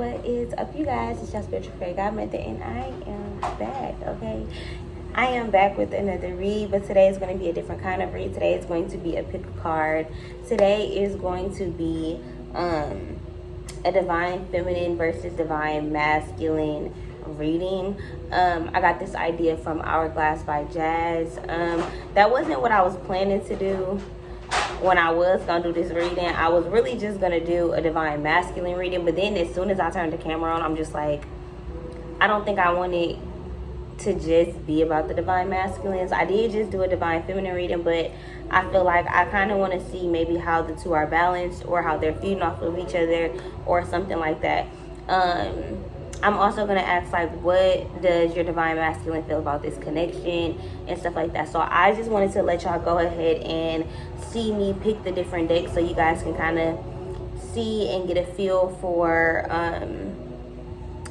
What is up, you guys? It's your spiritual friend Godmother, and I am back. Okay, I am back with another read, but today is going to be a different kind of read. Today is going to be a pick a card. Today is going to be a divine feminine versus divine masculine reading. I got this idea from Hourglass by Jazz. That wasn't what I was planning to do. When I was gonna do this reading, I was really just gonna do a divine masculine reading, but then as soon as I turned the camera on, I'm just like, I don't think I want it to just be about the divine masculines. I did just do a divine feminine reading, but I feel like I kind of want to see maybe how the two are balanced, or how they're feeding off of each other, or something like that. I'm also going to ask, like, what does your divine masculine feel about this connection and stuff like that. So I just wanted to let y'all go ahead and see me pick the different decks so you guys can kind of see and get a feel for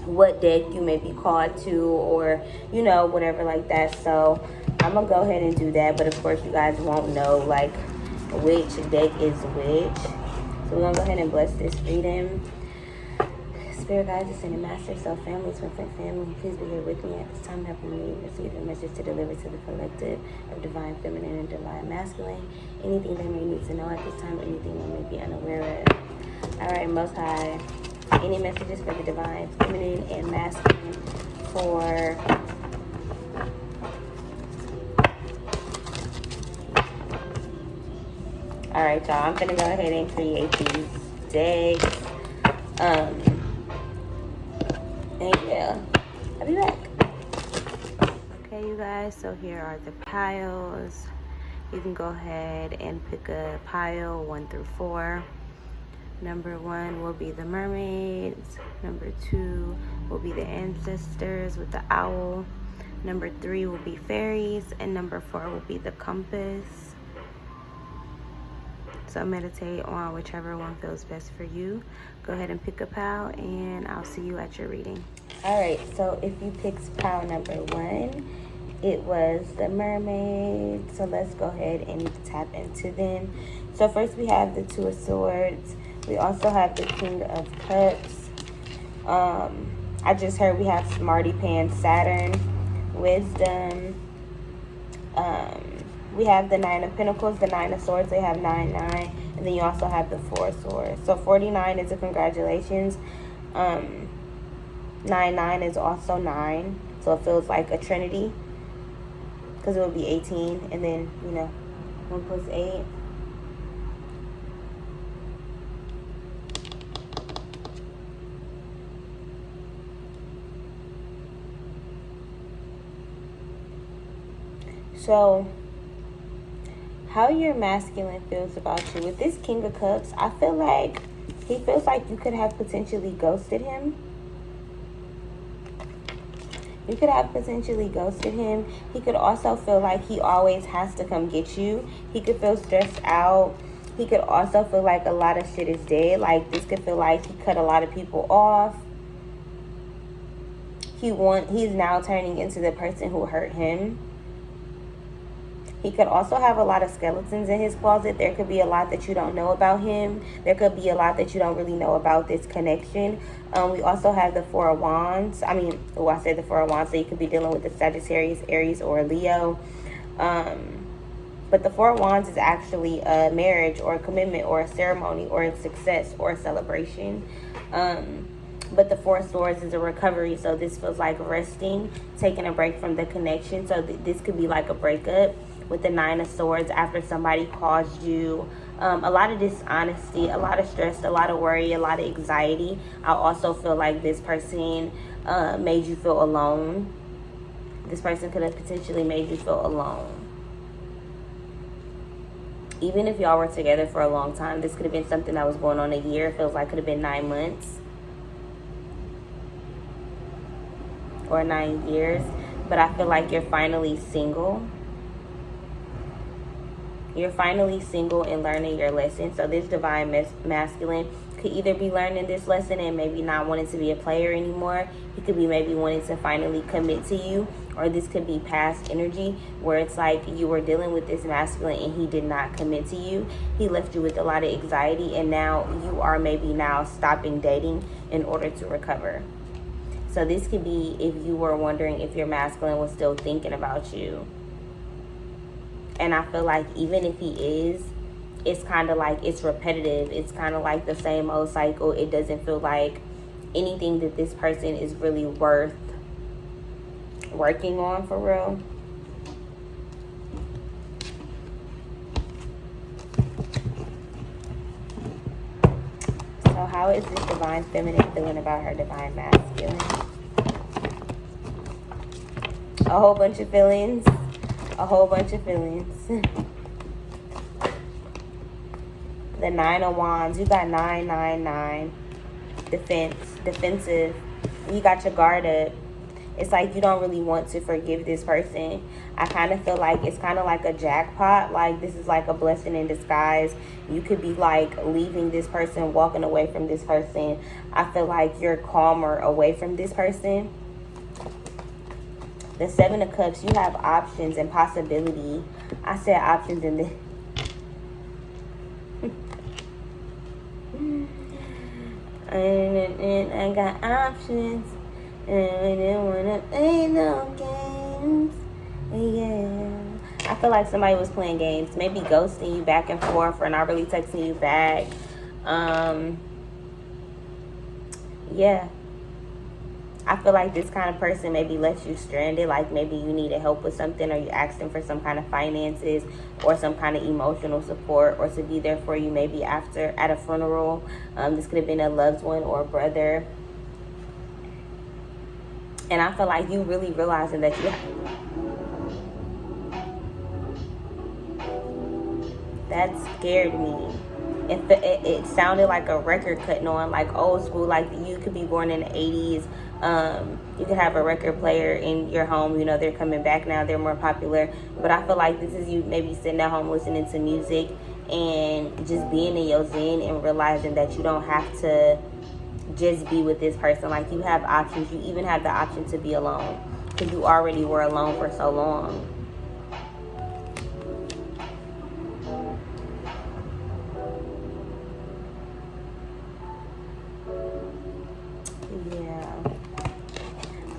what deck you may be called to, or, you know, whatever like that. So I'm going to go ahead and do that. But, of course, you guys won't know, like, which deck is which. So we're going to go ahead and bless this reading. Spirit guides, ascended master, self family, twin flame family, please be here with me at this time, helping me receive the message to deliver to the collective of divine feminine and divine masculine. Anything they may need to know at this time, anything they may be unaware of. All right, Most High, any messages for the divine feminine and masculine for all right, y'all, I'm gonna go ahead and create these decks. And yeah, I'll be back. Okay, you guys, so here are the piles. You can go ahead and pick a pile 1 through 4. Number 1 will be the mermaids. Number 2 will be the ancestors with the owl. Number 3 will be fairies. And number 4 will be the compass. So meditate on whichever one feels best for you. Go ahead and pick a pile, and I'll see you at your reading. All right, so if you picked pile number 1, it was the mermaid. So let's go ahead and tap into them. So first we have the 2 of Swords. We also have the King of Cups. I just heard we have Smarty Pants, Saturn, Wisdom. We have the 9 of Pentacles, the 9 of Swords. They have 9-9, and then you also have the 4 of Swords. So 49 is a congratulations. 9-9 is also 9, so it feels like a trinity, because it would be 18, and then, you know, 1 plus 8. So how your masculine feels about you. With this King of Cups, I feel like he feels like you could have potentially ghosted him. You could have potentially ghosted him. He could also feel like he always has to come get you. He could feel stressed out. He could also feel like a lot of shit is dead. Like, this could feel like he cut a lot of people off. He's now turning into the person who hurt him. He could also have a lot of skeletons in his closet. There could be a lot that you don't know about him. There could be a lot that you don't really know about this connection. We also have the 4 of Wands. I said the 4 of Wands, so you could be dealing with the Sagittarius, Aries, or Leo. But the 4 of Wands is actually a marriage, or a commitment, or a ceremony, or a success, or a celebration. But the 4 of Swords is a recovery, so this feels like resting, taking a break from the connection. So this could be like a breakup. With the 9 of Swords, after somebody caused you a lot of dishonesty, a lot of stress, a lot of worry, a lot of anxiety. I also feel like this person made you feel alone. This person could have potentially made you feel alone. Even if y'all were together for a long time, this could have been something that was going on a year. It feels like it could have been 9 months. Or 9 years. But I feel like you're finally single. You're finally single and learning your lesson. So this divine masculine could either be learning this lesson and maybe not wanting to be a player anymore. He could be maybe wanting to finally commit to you. Or this could be past energy where it's like you were dealing with this masculine and he did not commit to you. He left you with a lot of anxiety, and now you are maybe now stopping dating in order to recover. So this could be if you were wondering if your masculine was still thinking about you. And I feel like even if he is, it's kind of like it's repetitive. It's kind of like the same old cycle. It doesn't feel like anything that this person is really worth working on for real. So how is this divine feminine feeling about her divine masculine? A whole bunch of feelings. A whole bunch of feelings. The 9 of Wands. You got 999. Defensive. You got your guard up. It's like you don't really want to forgive this person. I kind of feel like it's kind of like a jackpot. Like this is like a blessing in disguise. You could be like leaving this person, walking away from this person. I feel like you're calmer away from this person. The 7 of Cups, you have options and possibility. I said options in this. and I got options. And I don't wanna play no games. Yeah. I feel like somebody was playing games. Maybe ghosting you back and forth or not really texting you back. Yeah. I feel like this kind of person maybe left you stranded. Like maybe you needed help with something, or you asked them for some kind of finances or some kind of emotional support, or to be there for you maybe after at a funeral. This could have been a loved one or a brother. And I feel like you really realizing that that scared me. It sounded like a record cutting on, like old school, like you could be born in the 80s. You could have a record player in your home. You know, they're coming back now. They're more popular. But I feel like this is you maybe sitting at home listening to music and just being in your zen and realizing that you don't have to just be with this person. Like you have options. You even have the option to be alone because you already were alone for so long. Yeah.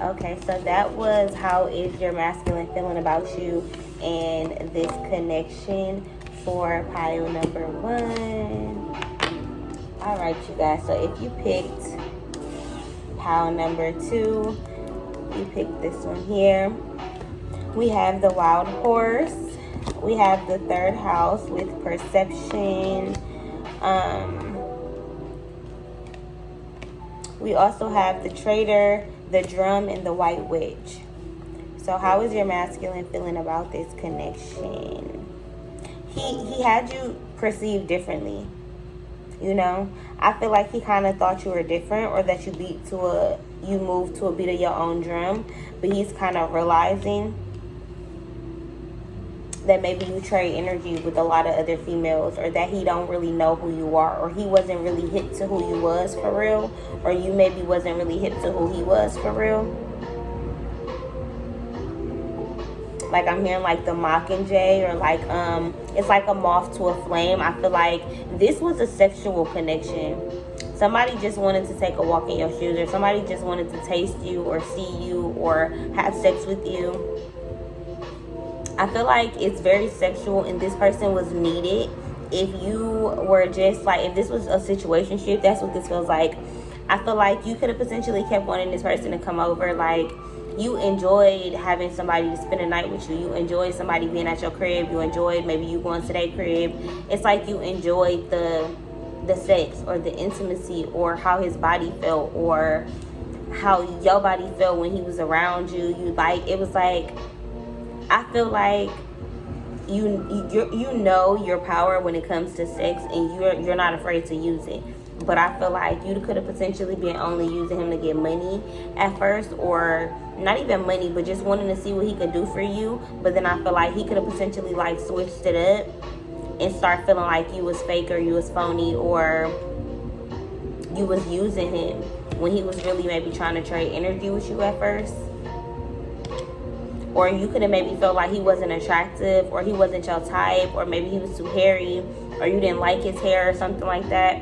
Okay, so that was how is your masculine feeling about you and this connection for pile number 1. All right, you guys. So if you picked pile number 2, you picked this one here. We have the Wild Horse. We have the 3rd house with perception. We also have the Traitor, the Drum, and the White Witch. So how is your masculine feeling about this connection? He had you perceived differently. You know, I feel like he kind of thought you were different, or that you moved to a beat of your own drum. But he's kind of realizing that maybe you trade energy with a lot of other females, or that he don't really know who you are, or he wasn't really hip to who you was for real, or you maybe wasn't really hip to who he was for real. Like I'm hearing like the Mockingjay, or like it's like a moth to a flame. I feel like this was a sexual connection. Somebody just wanted to take a walk in your shoes, or somebody just wanted to taste you or see you or have sex with you. I feel like it's very sexual, and this person was needed. If you were just like, if this was a situationship, that's what this feels like. I feel like you could have potentially kept wanting this person to come over. Like you enjoyed having somebody to spend a night with you. You enjoyed somebody being at your crib. You enjoyed maybe you going to their crib. It's like you enjoyed the sex or the intimacy, or how his body felt, or how your body felt when he was around you. You like, it was like, I feel like you know your power when it comes to sex, and you're not afraid to use it. But I feel like you could have potentially been only using him to get money at first, or not even money, but just wanting to see what he could do for you. But then I feel like he could have potentially like switched it up and start feeling like you was fake or you was phony or you was using him when he was really maybe trying to trade energy with you at first. Or you could have maybe felt like he wasn't attractive, or he wasn't your type, or maybe he was too hairy, or you didn't like his hair or something like that.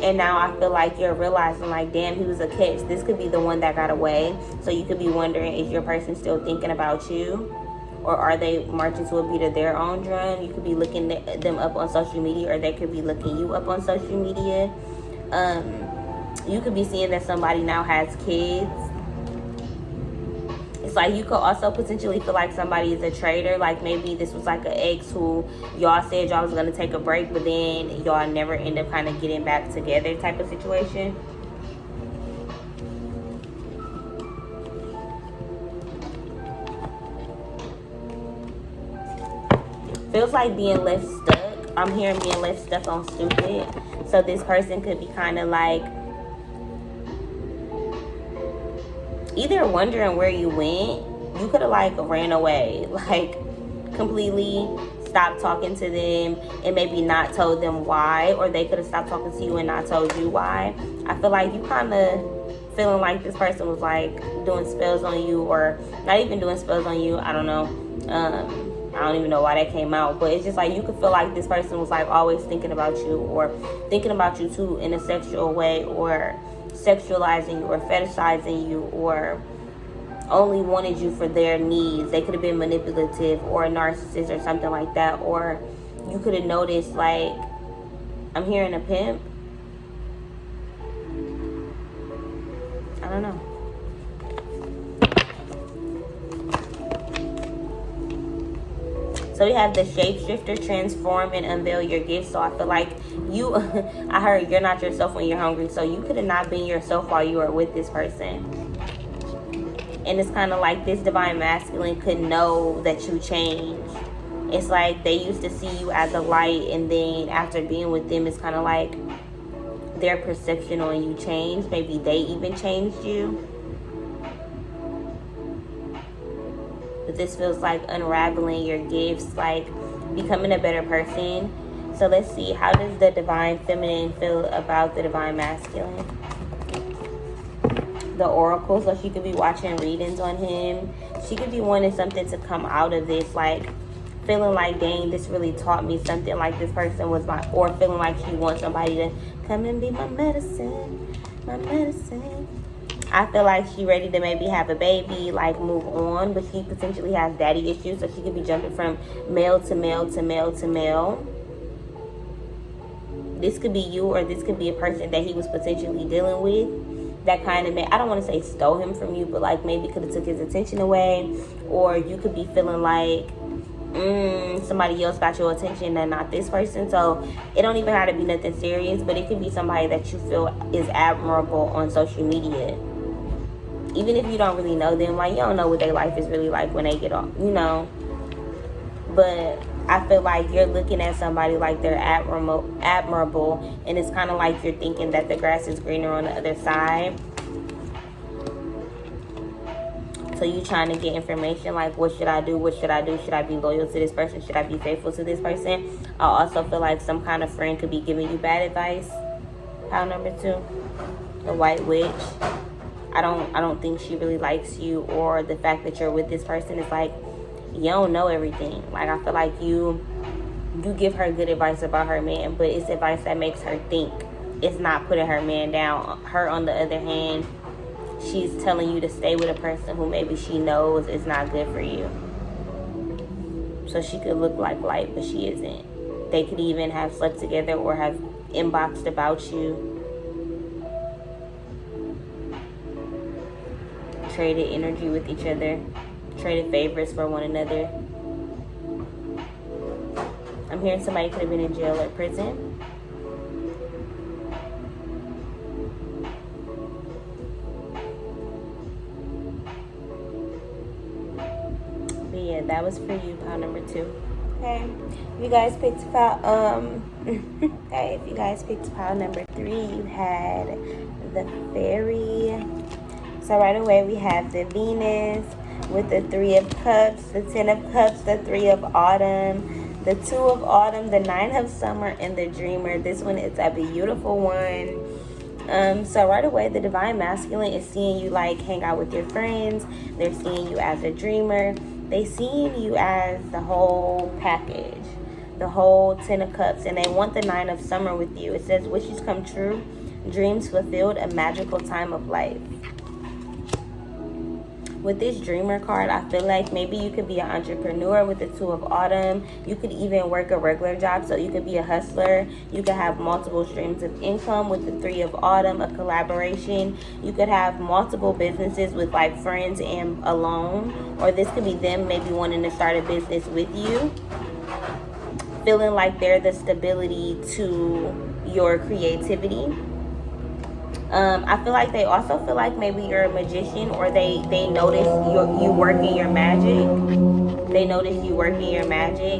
And now I feel like you're realizing, like, damn, he was a catch. This could be the one that got away. So you could be wondering, is your person still thinking about you? Or are they marching to a beat of their own drum? You could be looking them up on social media, or they could be looking you up on social media. You could be seeing that somebody now has kids. It's like you could also potentially feel like somebody is a traitor. Like maybe this was like an ex who y'all said y'all was going to take a break, but then y'all never end up kind of getting back together type of situation. Feels like being left stuck. I'm hearing being left stuck on stupid. So this person could be kind of like either wondering where you went. You could have like ran away, like completely stopped talking to them and maybe not told them why, or they could have stopped talking to you and not told you why. I feel like you kind of feeling like this person was like doing spells on you, or not even doing spells on you. I don't know. I don't even know why that came out, but it's just like you could feel like this person was like always thinking about you, or thinking about you too in a sexual way, or sexualizing you or fetishizing you, or only wanted you for their needs. They could have been manipulative or a narcissist or something like that. Or you could have noticed, like, I'm hearing a pimp. I don't know. So we have the shapeshifter, transform and unveil your gifts. So I feel like you, I heard you're not yourself when you're hungry. So you could have not been yourself while you were with this person. And it's kind of like this divine masculine could know that you changed. It's like they used to see you as a light, and then after being with them, it's kind of like their perception on you changed. Maybe they even changed you. But this feels like unraveling your gifts, like becoming a better person. So let's see, how does the divine feminine feel about the divine masculine? The oracle, so she could be watching readings on him. She could be wanting something to come out of this, like feeling like, dang, this really taught me something, like this person was my, or feeling like she wants somebody to come and be my medicine, my medicine. I feel like she ready to maybe have a baby, like move on, but she potentially has daddy issues, so she could be jumping from male to male to male to male. This could be you, or this could be a person that he was potentially dealing with that kind of, I don't want to say stole him from you, but like maybe could have took his attention away. Or you could be feeling like somebody else got your attention and not this person. So it don't even have to be nothing serious, but it could be somebody that you feel is admirable on social media. Even if you don't really know them, like you don't know what their life is really like when they get off, you know. But I feel like you're looking at somebody like they're admirable, and it's kind of like you're thinking that the grass is greener on the other side. So you trying to get information like, what should I do? What should I do? Should I be loyal to this person? Should I be faithful to this person? I also feel like some kind of friend could be giving you bad advice. Pile number 2, the white witch. I don't think she really likes you, or the fact that you're with this person is like, you don't know everything. Like I feel like you give her good advice about her man, but it's advice that makes her think. It's not putting her man down. Her, on the other hand, she's telling you to stay with a person who maybe she knows is not good for you. So she could look like light, but she isn't. They could even have slept together or have inboxed about you. Traded energy with each other. Traded favors for one another. I'm hearing somebody could have been in jail or prison. But yeah, that was for you, pile number 2. Okay, if you guys picked pile okay, if you guys picked pile number 3, you had the fairy. So right away we have the Venus with the 3 of Cups, the 10 of Cups, the 3 of Autumn, the Two of Autumn, the Nine of Summer, and the Dreamer. This one is a beautiful one. So right away, the Divine Masculine is seeing you like hang out with your friends. They're seeing you as a dreamer. They seeing you as the whole package, the whole 10 of Cups, and they want the 9 of Summer with you. It says wishes come true, dreams fulfilled, a magical time of life. With this Dreamer card, I feel like maybe you could be an entrepreneur with the Two of Autumn. You could even work a regular job, so you could be a hustler. You could have multiple streams of income with the Three of Autumn, a collaboration. You could have multiple businesses with like friends and alone, or this could be them maybe wanting to start a business with you, feeling like they're the stability to your creativity. I feel like they also feel like maybe you're a magician, or they notice you working your magic. They notice you working your magic.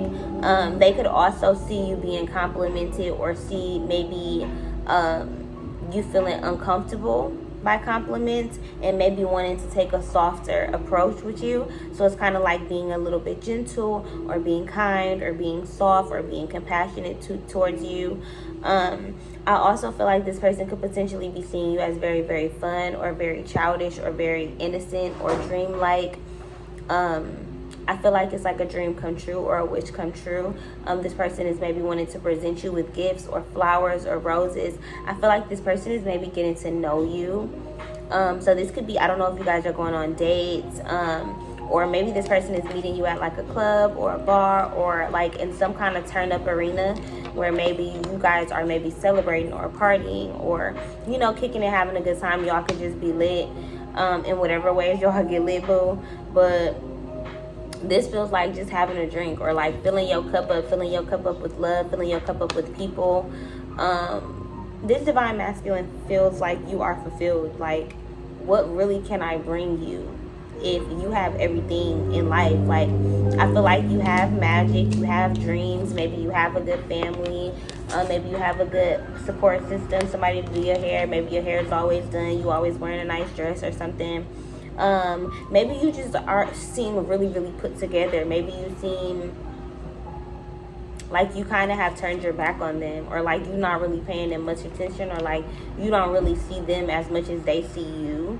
They could also see you being complimented, or see maybe you feeling uncomfortable by compliments and maybe wanting to take a softer approach with you. So it's kind of like being a little bit gentle, or being kind, or being soft, or being compassionate towards you. I also feel like this person could potentially be seeing you as very, very fun, or very childish, or very innocent, or dreamlike. I feel like it's like a dream come true, or a wish come true. This person is maybe wanting to present you with gifts, or flowers, or roses. I feel like this person is maybe getting to know you. So this could be, I don't know if you guys are going on dates, or maybe this person is meeting you at like a club, or a bar, or like in some kind of turn up arena where maybe you guys are maybe celebrating or partying, or, you know, kicking and having a good time. Y'all could just be lit in whatever ways y'all get lit, boo. But this feels like just having a drink, or like filling your cup up with love, filling your cup up with people. This Divine Masculine feels like you are fulfilled. Like, what really can I bring you if you have everything in life? Like, I feel like you have magic, you have dreams, maybe you have a good family, maybe you have a good support system, somebody to do your hair, maybe your hair is always done, you always wearing a nice dress or something. Maybe you just seem really, really put together. Maybe you seem like you kind of have turned your back on them, or like you're not really paying them much attention, or like you don't really see them as much as they see you.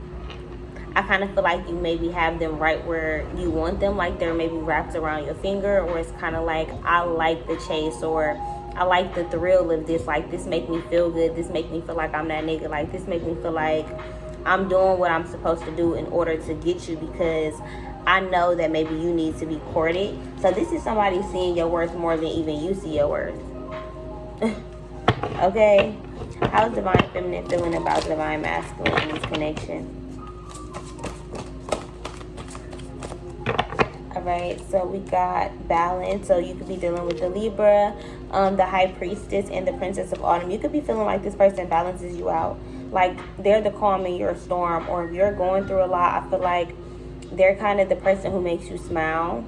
I kind of feel like you maybe have them right where you want them, like they're maybe wrapped around your finger, or it's kind of like, I like the chase, or I like the thrill of this, like this make me feel good, this make me feel like I'm that nigga, like this make me feel like I'm doing what I'm supposed to do in order to get you, because I know that maybe you need to be courted. So this is somebody seeing your worth more than even you see your worth. Okay? How's Divine Feminine feeling about Divine Masculine in this connection? Alright, so we got balance. So you could be dealing with the Libra, the High Priestess, and the Princess of Autumn. You could be feeling like this person balances you out. Like they're the calm in your storm, or if you're going through a lot, I feel like they're kind of the person who makes you smile,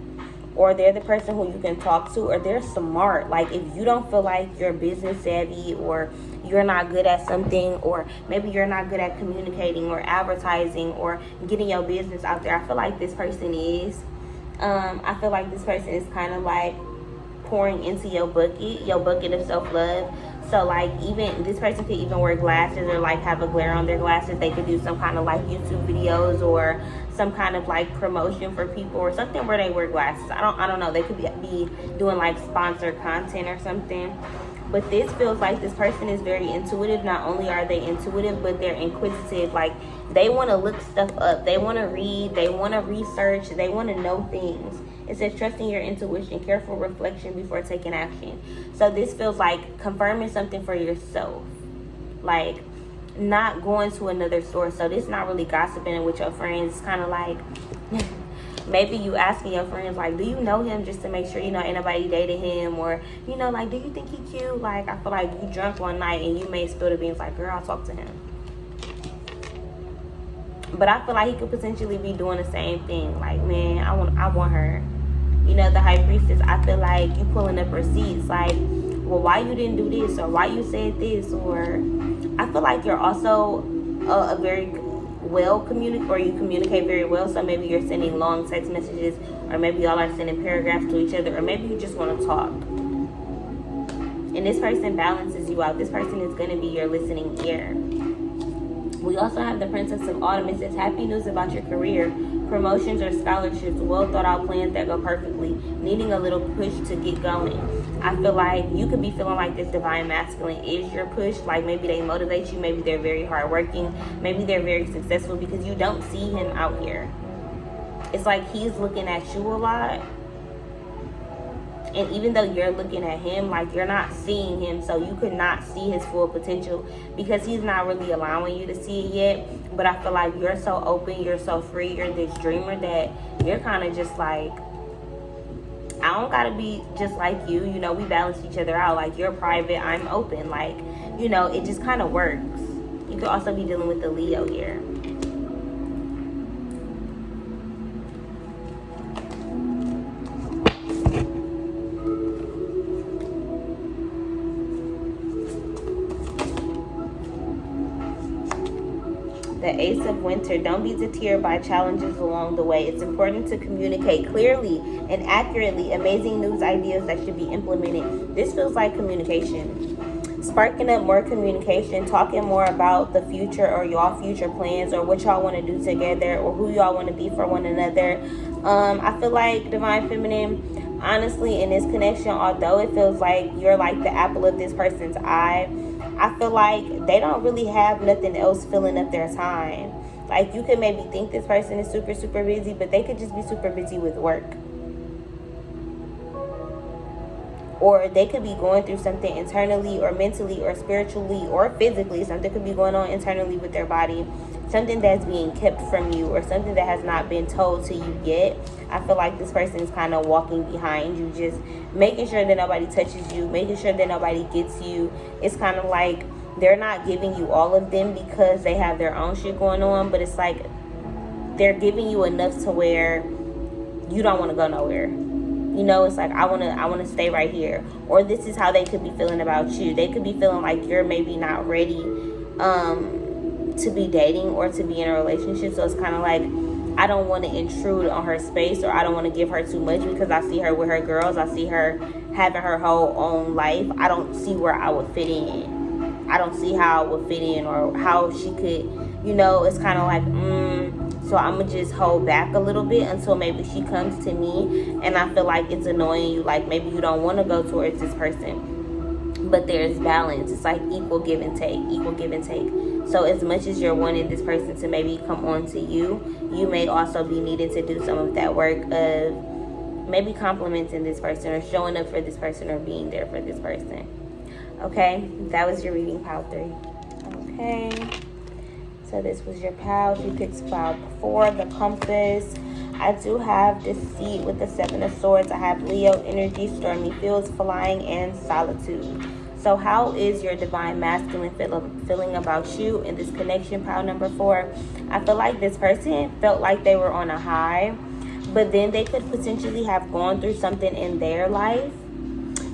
or they're the person who you can talk to, or they're smart. Like if you don't feel like you're business savvy, or you're not good at something, or maybe you're not good at communicating or advertising or getting your business out there, I feel like this person is. I feel like this person is kind of like pouring into your bucket of self-love. So like even this person could even wear glasses, or like have a glare on their glasses. They could do some kind of like YouTube videos, or some kind of like promotion for people, or something where they wear glasses. I don't know. They could be doing like sponsored content or something. But this feels like this person is very intuitive. Not only are they intuitive, but they're inquisitive. Like they want to look stuff up. They want to read. They want to research. They want to know things. It says trusting your intuition, careful reflection before taking action. So this feels like confirming something for yourself. Like not going to another source. So this is not really gossiping with your friends. It's kind of like maybe you asking your friends, like, do you know him, just to make sure, you know, anybody dated him, or, you know, like, do you think he cute? Like, I feel like you drunk one night and you may spill the beans, like, girl, I'll talk to him. But I feel like he could potentially be doing the same thing. Like, man, I want her. You know, the High Priestess, I feel like you pulling up receipts, like, well, why you didn't do this, or why you said this, or I feel like you're also a very well communicate, or you communicate very well. So maybe you're sending long text messages, or maybe y'all are sending paragraphs to each other, or maybe you just want to talk. And this person balances you out. This person is going to be your listening ear. We also have the Princess of Autumn. It says, happy news about your career, promotions or scholarships, well thought out plans that go perfectly, needing a little push to get going. I feel like you could be feeling like this divine masculine is your push. Like maybe they motivate you, maybe they're very hardworking, maybe they're very successful, because you don't see him out here. It's like he's looking at you a lot. And even though you're looking at him, like you're not seeing him, so you could not see his full potential because he's not really allowing you to see it yet. But I feel like you're so open, you're so free, you're this dreamer that you're kind of just like, I don't gotta be just like you, you know, we balance each other out. Like you're private, I'm open, like, you know, it just kind of works. You could also be dealing with the Leo here. The Ace of Winter. Don't be deterred by challenges along the way. It's important to communicate clearly and accurately amazing news ideas that should be implemented. This feels like communication. Sparking up more communication, talking more about the future or y'all future plans or what y'all want to do together or who y'all want to be for one another. I feel like Divine Feminine, honestly, in this connection, although it feels like you're like the apple of this person's eye, I feel like they don't really have nothing else filling up their time. Like you could maybe think this person is super, super busy, but they could just be super busy with work. Or they could be going through something internally or mentally or spiritually or physically. Something could be going on internally with their body. Something that's being kept from you or something that has not been told to you yet. I feel like this person is kind of walking behind you, just making sure that nobody touches you, making sure that nobody gets you. It's kind of like they're not giving you all of them because they have their own shit going on, but it's like they're giving you enough to where you don't want to go nowhere. You know, it's like I want to stay right here. Or this is how they could be feeling about you. They could be feeling like you're maybe not ready to be dating or to be in a relationship. So it's kind of like, I don't want to intrude on her space, or I don't want to give her too much because I see her with her girls. I see her having her whole own life. I don't see where I would fit in. I don't see how I would fit in or how she could, you know, it's kind of like, so I'm going to just hold back a little bit until maybe she comes to me, and I feel like it's annoying you. Like maybe you don't want to go towards this person, but there's balance. It's like equal give and take, equal give and take. So as much as you're wanting this person to maybe come on to you, you may also be needing to do some of that work of maybe complimenting this person or showing up for this person or being there for this person. Okay, that was your reading, pile 3. Okay, so this was your pile. You picked pile 4, the Compass. I do have Deceit with the 7 of Swords. I have Leo energy, stormy fields, flying, and solitude. So how is your divine masculine feeling about you in this connection, pile number 4? I feel like this person felt like they were on a high, but then they could potentially have gone through something in their life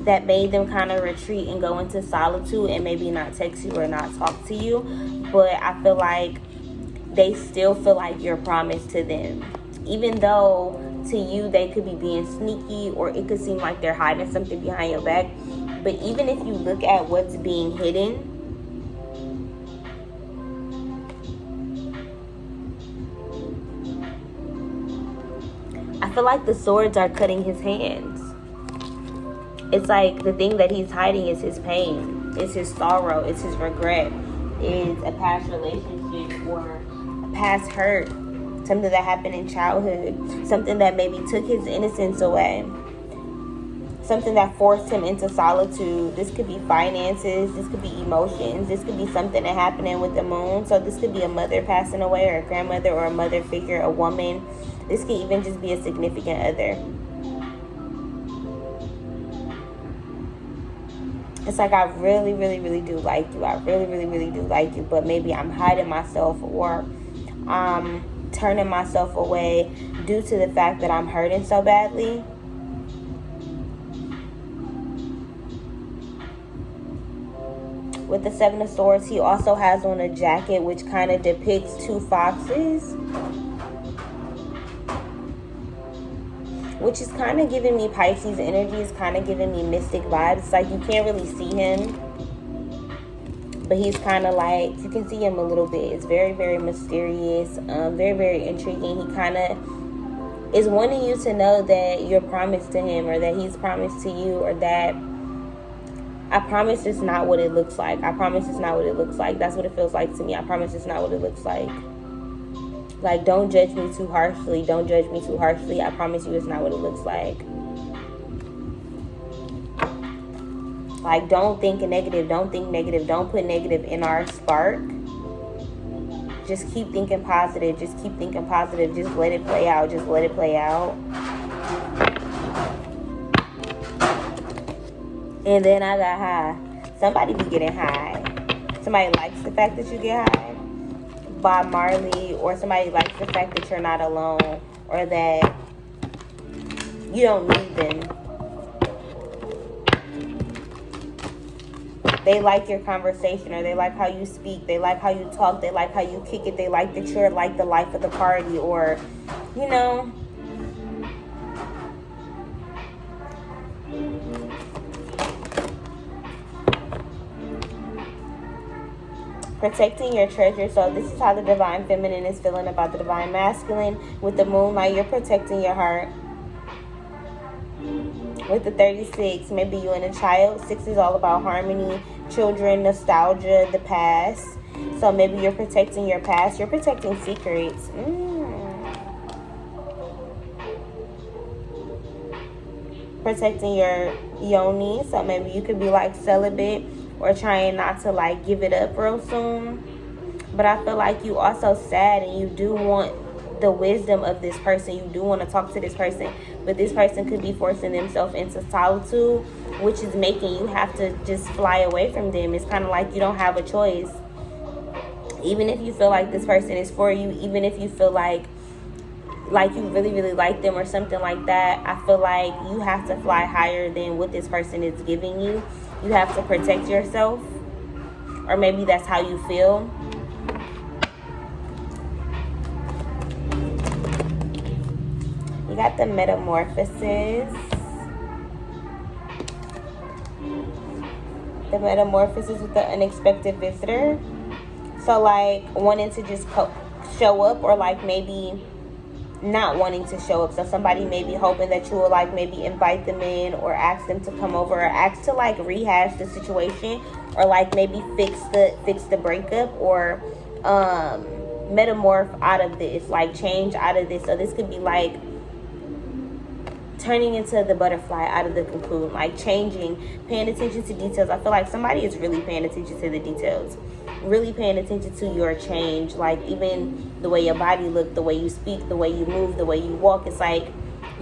that made them kind of retreat and go into solitude and maybe not text you or not talk to you. But I feel like they still feel like you're promised to them. Even though to you they could be being sneaky, or it could seem like they're hiding something behind your back. But even if you look at what's being hidden, I feel like the swords are cutting his hands. It's like the thing that he's hiding is his pain, it's his sorrow, it's his regret, it's a past relationship or a past hurt, something that happened in childhood, something that maybe took his innocence away. Something that forced him into solitude. This could be finances. This could be emotions. This could be something that happening with the moon. So this could be a mother passing away, or a grandmother, or a mother figure, a woman. This could even just be a significant other. It's like I really, really, really do like you. I really, really, really do like you. But maybe I'm hiding myself, or turning myself away due to the fact that I'm hurting so badly. With the Seven of Swords, he also has on a jacket which kind of depicts two foxes, which is kind of giving me Pisces energy. It's kind of giving me mystic vibes. It's like you can't really see him, but he's kind of like, you can see him a little bit. It's very, very mysterious, very, very intriguing. He kind of is wanting you to know that you're promised to him, or that he's promised to you, or that I promise it's not what it looks like. I promise it's not what it looks like. That's what it feels like to me. I promise it's not what it looks like. Like, don't judge me too harshly. Don't judge me too harshly. I promise you it's not what it looks like. Like, don't think negative. Don't think negative. Don't put negative in our spark. Just keep thinking positive. Just keep thinking positive. Just let it play out. Just let it play out. And then I got high. Somebody be getting high. Somebody likes the fact that you get high. Bob Marley. Or somebody likes the fact that you're not alone. Or that you don't need them. They like your conversation, or they like how you speak. They like how you talk. They like how you kick it. They like that you're like the life of the party, or, you know. Protecting your treasure. So this is how the divine feminine is feeling about the divine masculine. With the moonlight, you're protecting your heart. With the 36, maybe you and a child. 6 is all about harmony, children, nostalgia, the past. So maybe you're protecting your past. You're protecting secrets. Protecting your yoni. So maybe you could be like celibate, or trying not to like give it up real soon. But I feel like you also sad, and you do want the wisdom of this person. You do want to talk to this person, but this person could be forcing themselves into solitude, which is making you have to just fly away from them. It's kind of like you don't have a choice. Even if you feel like this person is for you, even if you feel like you really, really like them or something like that, I feel like you have to fly higher than what this person is giving you. You have to protect yourself, or maybe that's how you feel. You got the metamorphosis. The metamorphosis with the unexpected visitor. So like wanting to just show up, or like maybe not wanting to show up. So somebody may be hoping that you will like maybe invite them in, or ask them to come over, or ask to like rehash the situation, or like maybe fix the breakup, or metamorph out of this, like change out of this. So this could be like turning into the butterfly out of the cocoon, like changing, paying attention to details. I feel like somebody is really paying attention to the details, really paying attention to your change, like even the way your body look, the way you speak, the way you move, the way you walk. It's like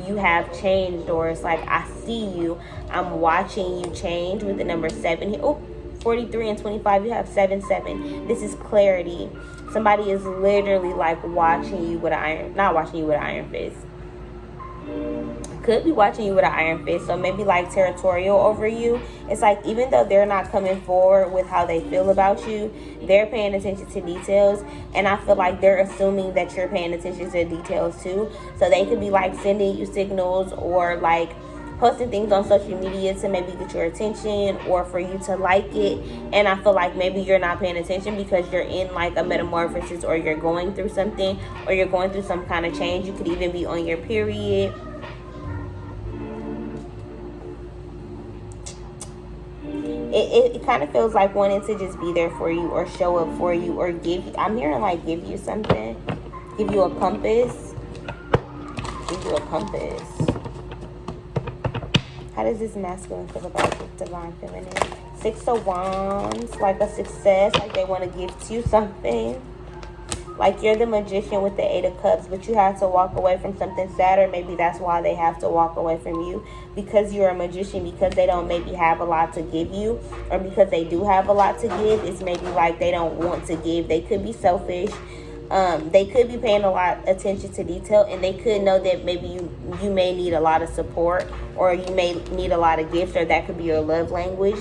you have changed, or it's like I see you, I'm watching you change. With the number 7 here, 43 and 25, you have 7-7. This is clarity. Somebody is literally like watching you with not watching you with an iron fist. Could be watching you with an iron fist. So maybe like territorial over you. It's like even though they're not coming forward with how they feel about you, they're paying attention to details, and I feel like they're assuming that you're paying attention to details too. So they could be like sending you signals, or like posting things on social media to maybe get your attention, or for you to like it. And I feel like maybe you're not paying attention because you're in like a metamorphosis, or you're going through something, or you're going through some kind of change. You could even be on your period. It kind of feels like wanting to just be there for you, or show up for you, or give you, I'm hearing like give you something, give you a compass, give you a compass. How does this masculine feel about the divine feminine? 6 of Wands, like a success, like they want to gift you something. Like you're the magician with the 8 of Cups, but you have to walk away from something sad, or maybe that's why they have to walk away from you, because you're a magician, because they don't maybe have a lot to give you, or because they do have a lot to give. It's maybe like they don't want to give. They could be selfish. They could be paying a lot of attention to detail, and they could know that maybe you may need a lot of support, or you may need a lot of gifts, or that could be your love language.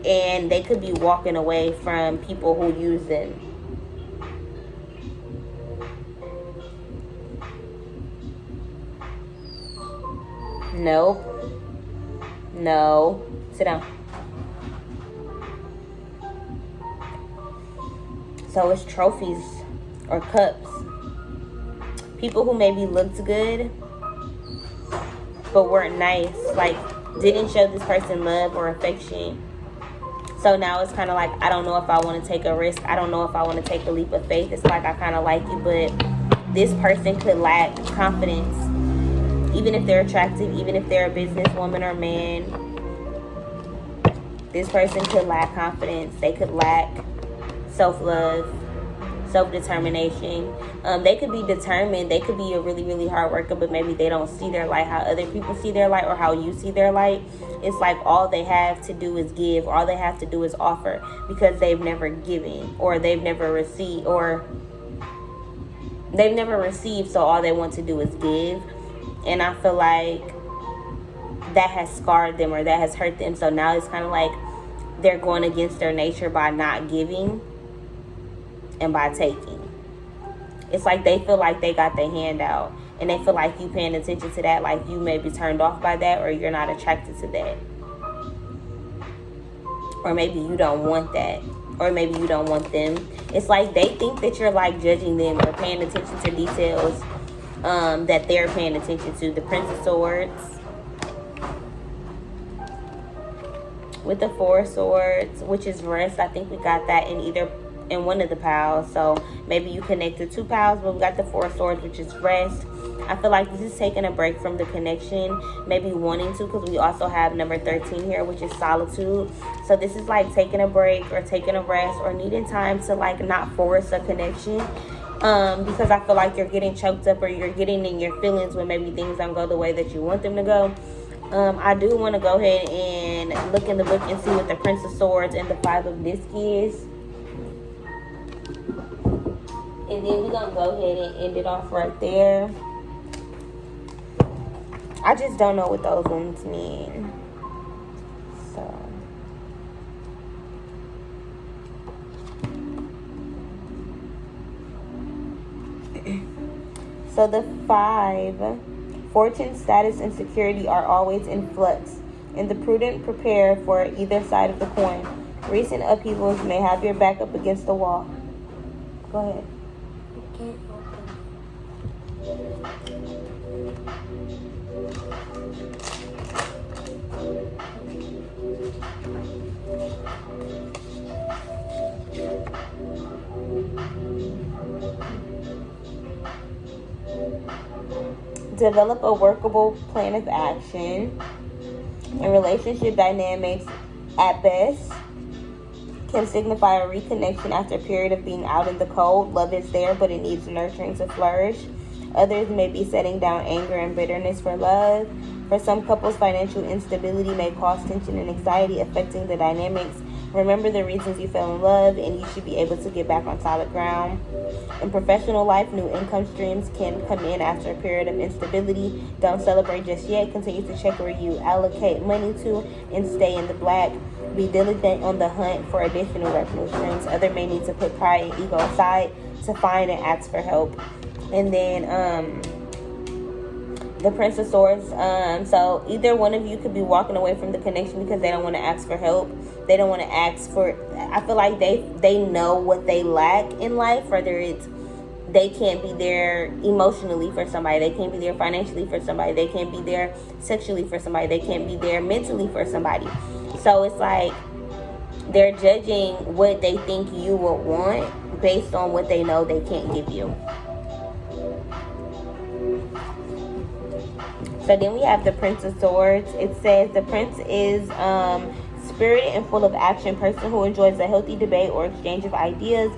and they could be walking away from people who use them. Nope. No. Sit down. So it's trophies or cups. People who maybe looked good but weren't nice, like didn't show this person love or affection. So now it's kind of like, I don't know if I want to take a risk. I don't know if I want to take a leap of faith. It's like, I kind of like you, but this person could lack confidence. Even if they're attractive, even if they're a businesswoman or man, this person could lack confidence. They could lack self-love, self-determination. They could be determined. They could be a really, really hard worker, but maybe they don't see their light how other people see their light or how you see their light. It's like all they have to do is give. All they have to do is offer, because they've never given, or they've never received, so all they want to do is give. And I feel like that has scarred them, or that has hurt them. So now it's kind of like they're going against their nature by not giving and by taking. It's like they feel like they got their hand out, and they feel like you paying attention to that, like you may be turned off by that, or you're not attracted to that, or maybe you don't want that, or maybe you don't want them. It's like they think that you're like judging them or paying attention to details that they're paying attention to. The Prince of Swords with the Four of Swords, which is rest. I think we got that in one of the piles. So maybe you connected two piles, but we got the Four of Swords, which is rest. I feel like this is taking a break from the connection, maybe wanting to, because we also have number 13 here, which is solitude. So this is like taking a break or taking a rest or needing time to like not force a connection, because I feel like you're getting choked up, or you're getting in your feelings when maybe things don't go the way that you want them to go. I do want to go ahead and look in the book and see what the Prince of Swords and the Five of Discs is. And then we're going to go ahead and end it off right there. I just don't know what those ones mean. So the 5, fortune, status, and security are always in flux, and the prudent prepare for either side of the coin. Recent upheavals may have your back up against the wall. Go ahead. Develop a workable plan of action. And relationship dynamics, at best, can signify a reconnection after a period of being out in the cold. Love is there, but it needs nurturing to flourish. Others may be setting down anger and bitterness for love. For some couples, financial instability may cause tension and anxiety, affecting the dynamics. Remember the reasons you fell in love, and you should be able to get back on solid ground. In professional life, new income streams can come in after a period of instability. Don't celebrate just yet. Continue to check where you allocate money to and stay in the black. Be diligent on the hunt for additional revenue streams. Others may need to put pride and ego aside to find and ask for help. And then the Prince of Swords. So either one of you could be walking away from the connection because they don't want to ask for help. They don't want to ask for, I feel like they know what they lack in life, whether it's they can't be there emotionally for somebody, they can't be there financially for somebody, they can't be there sexually for somebody, they can't be there mentally for somebody. So it's like they're judging what they think you would want based on what they know they can't give you. So then we have the Prince of Swords. It says the Prince is spirited and full of action, person who enjoys a healthy debate or exchange of ideas.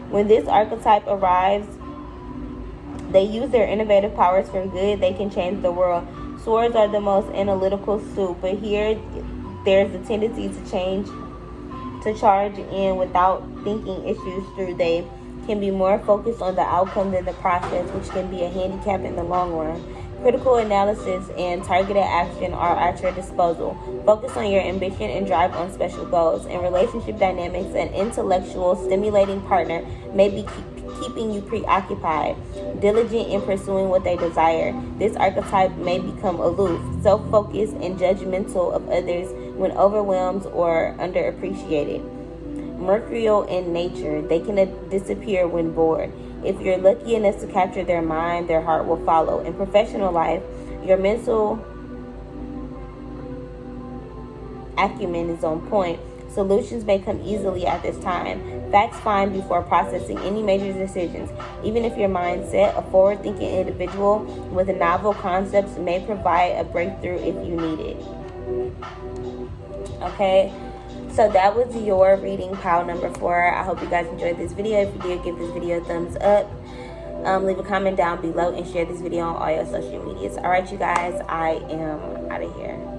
When this archetype arrives, they use their innovative powers for good. They can change the world. Swords are the most analytical suit, but here there's a tendency to charge in without thinking issues through. They can be more focused on the outcome than the process, which can be a handicap in the long run. Critical analysis and targeted action are at your disposal. Focus on your ambition and drive on special goals. In relationship dynamics, an intellectual, stimulating partner may be keeping you preoccupied, diligent in pursuing what they desire. This archetype may become aloof, self-focused, and judgmental of others when overwhelmed or underappreciated. Mercurial in nature, they can disappear when bored. If you're lucky enough to capture their mind, their heart will follow. In professional life, your mental acumen is on point. Solutions may come easily at this time. Facts find before processing any major decisions. Even if your mindset, a forward-thinking individual with novel concepts may provide a breakthrough if you need it. Okay? So that was your reading, pile number 4. I hope you guys enjoyed this video. If you did, give this video a thumbs up. Leave a comment down below and share this video on all your social medias. All right, you guys, I am out of here.